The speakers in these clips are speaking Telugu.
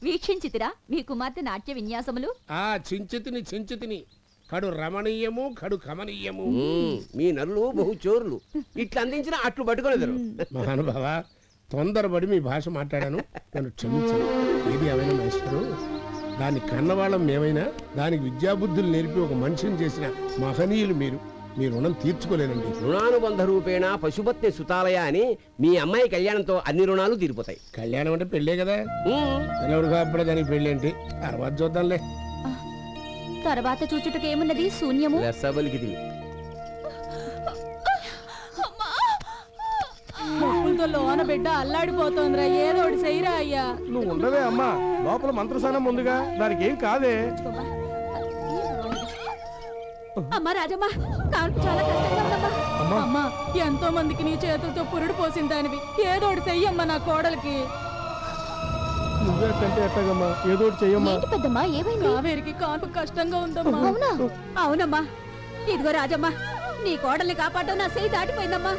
వీక్షించితిరా మీ కుమార్తె నాట్య విన్యాసములు? ఆ చించితిని కడు రమణీయము కడు కమనీయము. మీ నల్లు బహుచోరులు ఇట్లా అందించిన అట్లు పట్టుకోలేరు. మహానుభావ, తొందరపడి మీ భాష మాట్లాడాను, నన్ను క్షమించను. ఏది ఏమైనా మాస్టరు, దాన్ని కన్నవాళ్ళం మేమైనా దానికి విద్యాబుద్ధులు నేర్పి ఒక మనిషిని చేసిన మహనీయులు మీరు. మీ రుణం తీర్చుకోలేనండి. రుణానుబంధ రూపేణ పశుపత్ని సుతాలయ అని మీ అమ్మాయి కళ్యాణంతో అన్ని రుణాలు తీరిపోతాయి. కళ్యాణం అంటే పెళ్ళే కదా, పిల్లవుడుగా అప్పుడే దానికి పెళ్ళి ఏంటి, తర్వాత చూద్దాంలే. తర్వాత చూచుటకు ఏమున్నది, శూన్యము. లోన బిడ్డ అల్లాడిపోతోందిరా, ఏదో ఒకటి చెయ్యరా అయ్యా. నువ్వు ఉండవే అమ్మా, లోపల మంత్రసానం ముందుగా, దానికి ఏం కాదే. అమ్మా రాజమ్మ, కాన్పు చాలా కష్టంగా ఉందమ్మా. అమ్మా, ఎంతో మందికి నీ చేతులతో పురుడు పోసిన దానివి, ఏదో ఒకటి చెయ్యమ్మా నా కోడలికి. నువ్వే కంటే ఎట్టగమ్మా, ఏదో ఒకటి చెయ్యమ్మా. పెద్దమ్మా ఏమైంది? కావేరికి కాన్పు కష్టంగా ఉందమ్మా. అవునా? అవునమ్మా. ఇదిగో రాజమ్మ, నీ కోడల్ని కాపాడడం నా చేయి దాటిపోయిందమ్మా.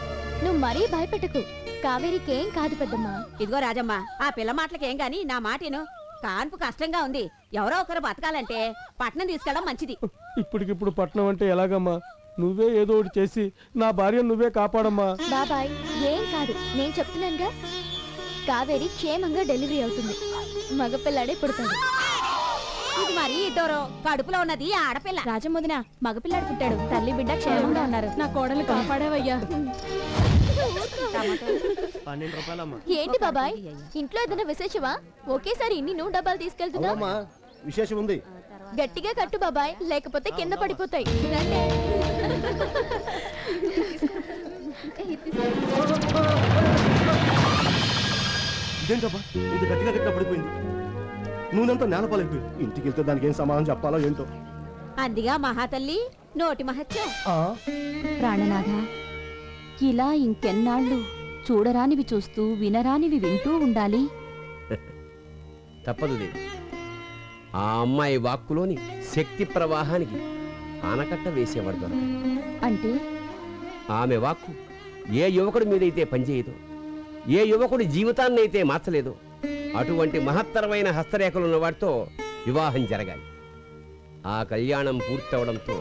నువ్వు మరీ భయపెట్టకు, కావేరికి ఏం కాదు పెద్దమ్మా. ఇదిగో రాజమ్మ, ఆ పిల్ల మాటలకేం గాని నా మాటేను. కాన్పు కష్టంగా ఉంది, ఎవరో ఒకరు బతకాలంటే పట్నం తీసుకెళ్ళడం మంచిది. ఇప్పటికిప్పుడు పట్నం అంటే ఎలాగమ్మా? నువ్వే ఏదో ఒకటి చేసి నా భార్యను నువ్వే కాపాడమ్మా. బాబాయ్ ఏం కాదు, నేను చెప్తున్నానుగా. కావేరి క్షేమంగా డెలివరీ అవుతుంది, మగపిల్లాడే పుడతాడు. ఇది మరి ఇద్దరు కడుపులో ఉన్నది ఆడపిల్ల. రాజముదిన మగపిల్లాడు పుట్టాడు, తల్లి బిడ్డ క్షేమంగా ఉన్నారు. నా కోడలు కాపాడావయ్యా. ఏంటి బాబాయ్, ఇంట్లో ఏదైనా విశేషమా? ఒకేసారి ఇన్ని నూనె డబ్బాలు తీసుకెళ్తున్నా? విశేషం ఉంది. గట్టిగా కట్టు బాబాయ్, లేకపోతే కింద పడిపోతాయి. ఇదేంటబ్బా, ఇంత గట్టిగా గట్టిగా పడిపోయింది, నూనెంతా నేలపాలైపోయింది. ఇంటికి వెళ్తే దానికి ఏం సమాధానం చెప్పాలో ఏంటో. అందిగా మహాతల్లి నోటి మహత్యం. ప్రాణనాథ, ఇలా ఇంకెన్నాళ్ళు చూడరానివి చూస్తూ వినరానివి వింటూ ఉండాలి? తప్పదు దేవి. ఆ అమ్మాయి వాక్కులోని శక్తి ప్రవాహానికి ఆనకట్ట వేసేవాడు దొరక. అంటే ఆమె వాక్కు ఏ యువకుడి మీదైతే పనిచేయదో, ఏ యువకుడి జీవితాన్ని అయితే మార్చలేదో, అటువంటి మహత్తరమైన హస్తరేఖలున్న వాటితో వివాహం జరగాలి. ఆ కళ్యాణం పూర్తవడంతో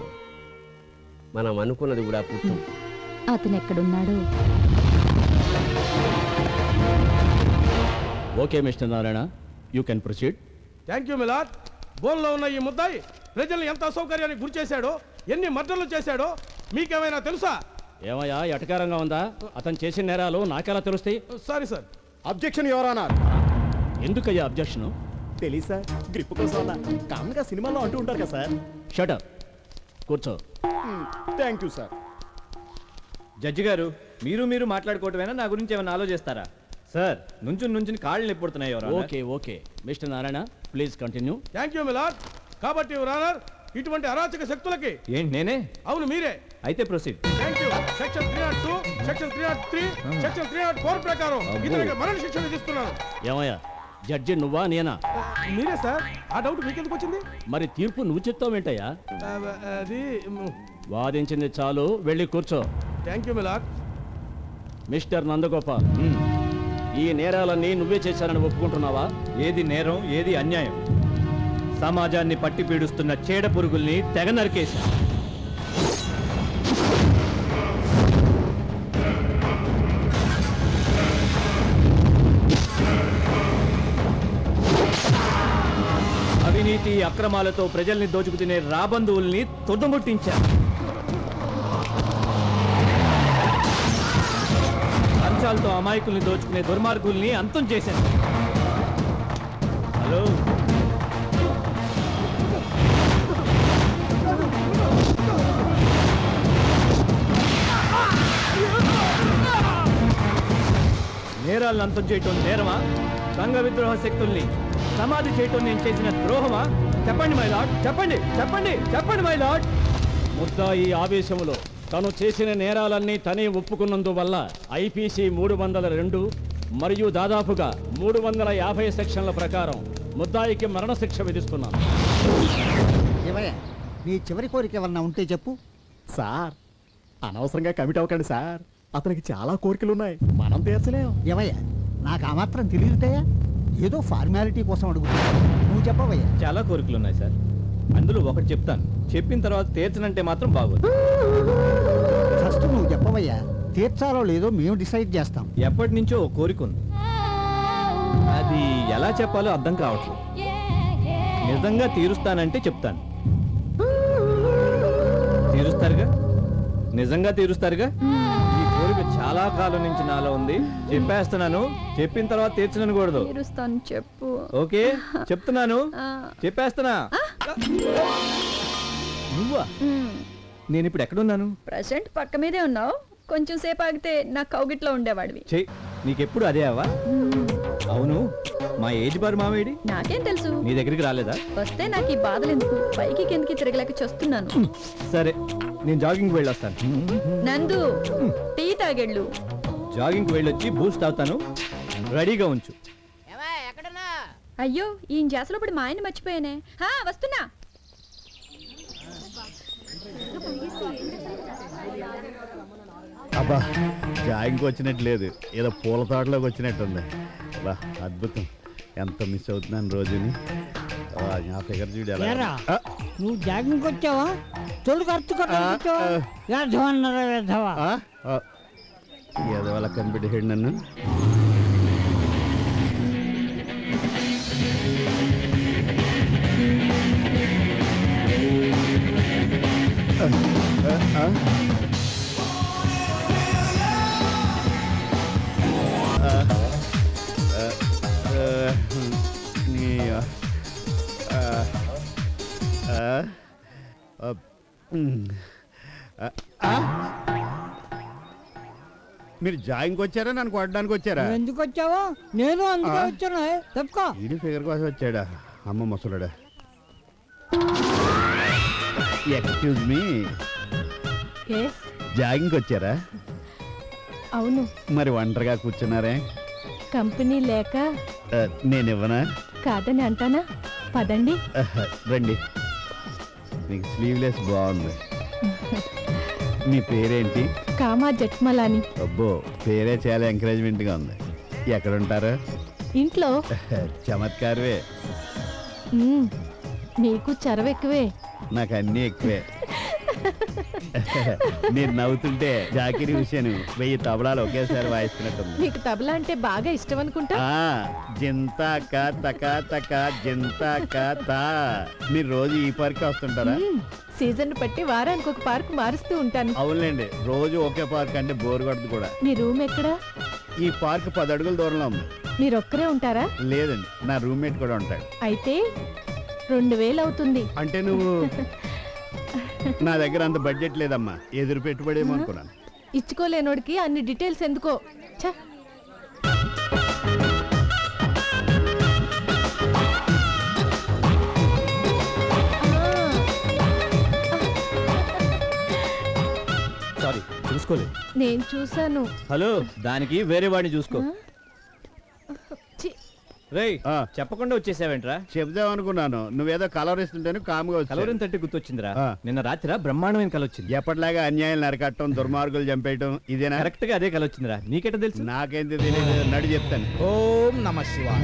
మనం అనుకున్నది కూడా పూర్తవుతుంది. అతనెక్కడున్నాడు? Okay mister Narayana, you can proceed. Thank you milord. బోన్లో ఉన్న ఈ ముద్దాయి ప్రజల్ని ఎంత అసౌకర్యానికి గురి చేశాడో, ఎన్ని మర్డర్లు చేశాడో మీకేమైనా తెలుసా? ఏమయ్యా ఎటకారంగా ఉందా? అతను చేసిన నేరాలు నాకెలా తెలుస్తాయి? Sorry sir. Objection your honour. ఎందుకయ్యా అబ్జెక్షన్? తెలీదు సార్, గ్రిప్ కోసం కామన్ గా సినిమాలో అంటూ ఉంటారు కదా సార్. షటర్, కూర్చో. Thank you sir. జడ్జి గారు, మీరు మాట్లాడుకోవటమేనా, నా గురించి ఏమైనా ఆలోచిస్తారా? సార్, నుంచుని కాళ్ళు నొప్పుడుతున్నాయి. Okay okay mister Narayana, please continue. Thank you milord. కాబట్టి యువర్ ఆనర్, ఇటువంటి అరాచక శక్తులకి. ఏంటి నేనే? అవును మీరే. అయితే proceed. Thank you. Section 302, section 303, section 304 ప్రకారం ఇతనికి మరణ శిక్ష విధిస్తున్నాను. ఏమయ్యా, జడ్జి నువ్వా నేనా? మీరే సార్. ఆ డౌట్ మీకెందుకు వచ్చింది? మరి తీర్పు నువ్వు చెప్తావేంటయ్యా? అది వాదించింది చాలు, వెళ్ళి కూర్చో. Thank you my lord. Mister Nandagopal, ఈ నేరాలన్నీ నువ్వే చేశారని ఒప్పుకుంటున్నావా? ఏది నేరం, ఏది అన్యాయం? సమాజాన్ని పట్టి పీడుస్తున్న చీడ పురుగుల్ని తెగ నరికేశా. అవినీతి అక్రమాలతో ప్రజల్ని దోచుకు తినే రాబంధువుల్ని తుదముట్టించా. లంచాలతో అమాయకుల్ని దోచుకునే దుర్మార్గుల్ని అంతం చేశాను. హలో, నేరాలను అంతం చేయటం నేరమా? సంఘ విద్రోహ శక్తుల్ని సమాధి చేయటం నేను చేసిన ద్రోహమా? చెప్పండి మై లార్డ్, చెప్పండి మై లార్డ్. ముద్దాయి ఆవేశంలో తను చేసిన నేరాలన్నీ తనే ఒప్పుకున్నందువల్ల ఐపీసీ 302 మరియు దాదాపుగా 350 సెక్షన్ల ప్రకారం ముద్దాయికి మరణశిక్ష విధిస్తున్నాను. నీ చివరి కోరిక ఏమన్నా ఉంటే చెప్పు సార్. అనవసరంగా కమిట్ అవ్వకండి సార్, అతనికి చాలా కోరికలు ఉన్నాయి, మనం తీర్చలేం. ఏమయ్యా, నాకు ఆ మాత్రం తెలియదుటయ్యా. ఏదో ఫార్మాలిటీ కోసం అడుగుతున్నా. నువ్వు చెప్పవయ్యా. చాలా కోరికలు ఉన్నాయి సార్, అందులో ఒకటి చెప్తాను. చెప్పిన తర్వాత తీర్చనంటే మాత్రం బాగోదు. ఫస్ట్ నువ్వు చెప్పవయ్యా. తీర్చాలో లేదో మేము డిసైడ్ చేస్తాం. ఎప్పటి నుంచో ఒక కోరిక ఉంది, అది ఎలా చెప్పాలో అర్థం కావట్లేదు. నిజంగా తీరుస్తానంటే చెప్తాను. తీరుస్తారుగా? నిజంగా తీరుస్తారుగా? ఈ కోరిక చాలా కాలం నుంచి నాలో ఉంది. చెప్పేస్తున్నాను, చెప్పిన తర్వాత తీర్చనకూడదు. తీరుస్తాను, చెప్పు. ఓకే, చెప్తున్నాను, చెప్పేస్తున్నా. నువ్వా? నేను ఇప్పుడు ఎక్కడున్నాను? ప్రెసెంట్ పక్క మీదే ఉన్నావు. కొంచెం సేపు ఆగితే నా కౌగిట్లో ఉండేవాడివి. చెయ్యి, నీకెప్పుడు అదే అవ్వా? అవును, మా ఏజ్ బారు మావేడి నాకేం తెలుసు? నీ దగ్గరికి రాలేదా? వస్తే నాకు ఈ బాధలు ఎందుకు? పైకి కిందకి తిరగలేక చూస్తున్నాను. సరే, నేను జాగింగ్కి వెళ్ళొస్తాను. నందు, టీ తాగెళ్ళు. జాగింగ్కి వెళ్ళొచ్చి బూస్ట్ తాగుతాను, రెడీగా ఉంచు. అయ్యో, ఈ జాసలో పడి మా ఆయన మర్చిపోయానే. వస్తున్నా. అబ్బా, జాయింగ్కి వచ్చినట్టు లేదు, ఏదో పూల తోటలోకి వచ్చినట్టుంది. బా అద్భుతం. ఎంత మిస్ అవుతున్నాను రోజుని. నా ఫిగర్ చూడు ఎలా ఉంది. ఆ, నువ్వు జాగింగ్కి వచ్చావా? తొలి ఖర్చు ఆ, ఆ. ఏదో అలా కనిపెట్టేసాడు నన్ను. మీరు జాయింగ్కి వచ్చారా, నన్ను కొట్టడానికి వచ్చారా? ఎందుకు వచ్చావో నేను అందుకే వచ్చాను. తప్పుకో. ఈడి ఫిగర్ కోసం వచ్చాడా? అమ్మ ముసలుడా. ఎక్స్క్యూజ్ మీ, జాగింగ్కి వచ్చారా? అవును, మరి ఒంటరిగా కూర్చున్నారే? కంపెనీ లేక నేను ఇవ్వనా? కాదని అంటానా? పదండి. రండి. నీకు స్లీవ్లెస్ బాగుంది. మీ పేరేంటి? కామా జట్మలాని. అబ్బో, పేరే చాలా ఎంకరేజ్మెంట్గా ఉంది. ఎక్కడ ఉంటారు? ఇంట్లో. చమత్కారవే. నీకు చరవెక్కువే. నాకు అన్నీ ఎక్కువే. నేను నవ్వుతుంటే జాకిరి హుసేన్ 1000 తబలాలు ఒకేసారి వాయిస్తున్నట్టుంది. నీకు తబలా అంటే బాగా ఇష్టం అనుకుంటా. జింతా కా తకా తకా జింతా కా తా. మీరు రోజు ఈ పార్క్ వస్తుంటారా? సీజన్ బట్టి వారానికి ఒక పార్క్ మారుస్తూ ఉంటాను. అవునులేండి, రోజు ఒకే పార్క్ అంటే బోర్ కొడుతుంది కూడా. నీ రూమ్ ఎక్కడా? ఈ పార్క్ 10 అడుగుల దూరంలో ఉంది. మీరొక్కరే ఉంటారా? లేదండి, నా రూమ్మేట్ కూడా ఉంటాడు. అయితే 2000 అవుతుంది. అంటే నువ్వు నా దగ్గర అంత బడ్జెట్ లేదమ్మా, ఎదురు పెట్టుబడేమో అనుకున్నాను. ఇచ్చుకోలేనోడికి అన్ని డీటెయిల్స్ ఎందుకో. సారీ, చూసుకోలేదు. నేను చూసాను. హలో, దానికి వేరే వాడిని చూసుకో. రేయ్, చెప్పకుండా వచ్చేసావేంట్రా? చెప్దామనుకున్నాను, నువ్వేదో కలవరిస్తుంటేనే కామ్గా వచ్చావు. కలవరం తట్టి గుర్తొచ్చిందిరా. నిన్న రాత్రి బ్రహ్మాండమైన కల వచ్చింది. ఎప్పటిలాగా అన్యాయాలు నరకట్టడం, దుర్మార్గులు చంపేయటం ఇదేనా? కరెక్ట్ గా అదే కల వచ్చిందిరా. నీకెట తెలుసు? నాకేంటి తెలియదు, నడి చెప్తాను. ఓం నమ శివాయ.